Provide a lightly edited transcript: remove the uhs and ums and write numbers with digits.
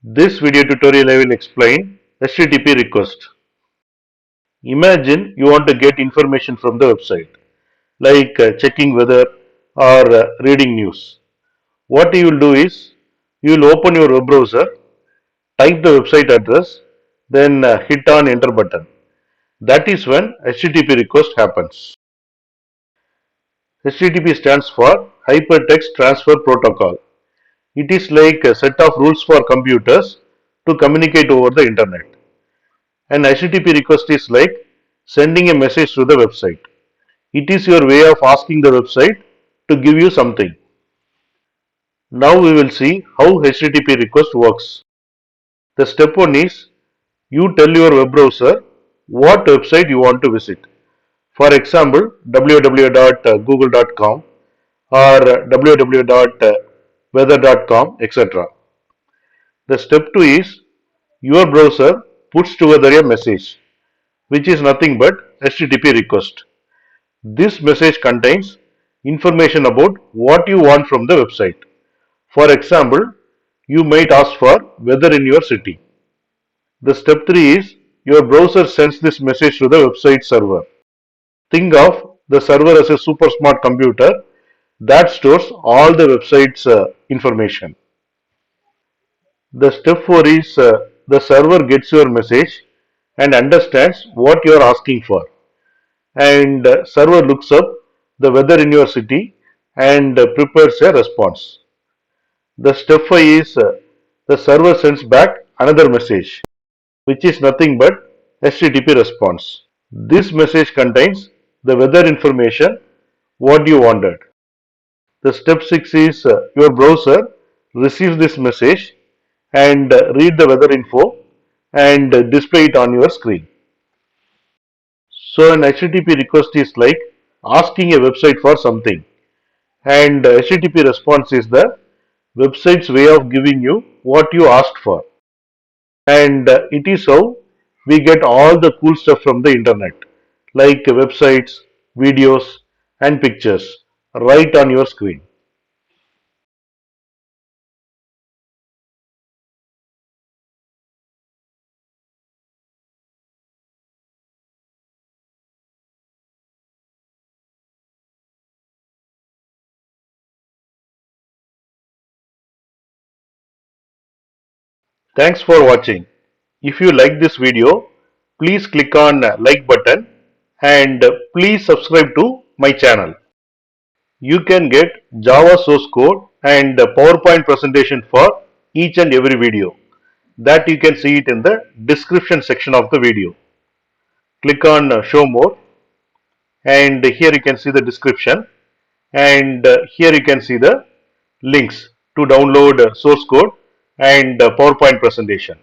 This video tutorial I will explain HTTP request. Imagine you want to get information from the website like checking weather or reading news. What you will do is you will open your web browser, type the website address, then hit on enter button. That is when HTTP request happens. HTTP stands for Hypertext Transfer Protocol. It is like a set of rules for computers to communicate over the internet. An HTTP request is like sending a message to the website. It is your way of asking the website to give you something. Now we will see how HTTP request works. The step 1 is you tell your web browser what website you want to visit. For example, www.google.com or www.weather.com, etc. The step 2 is your browser puts together a message which is nothing but HTTP request. This message contains information about what you want from the website. For example, you might ask for weather in your city. The step 3 is your browser sends this message to the website server. Think of the server as a super smart computer that stores all the website's information. The step 4 is the server gets your message and understands what you are asking for, and server looks up the weather in your city and prepares a response. The step 5 is the server sends back another message which is nothing but HTTP response. This message contains the weather information what you wanted. The step 6 is your browser receives this message and read the weather info and display it on your screen. So an HTTP request is like asking a website for something, and HTTP response is the website's way of giving you what you asked for. And it is how we get all the cool stuff from the internet like websites, videos and pictures right on your screen. Thanks for watching. If you like this video, please click on like button and please subscribe to my channel. You can get Java source code and PowerPoint presentation for each and every video. That you can see it in the description section of the video. Click on show more, and here you can see the description, and here you can see the links to download source code and PowerPoint presentation.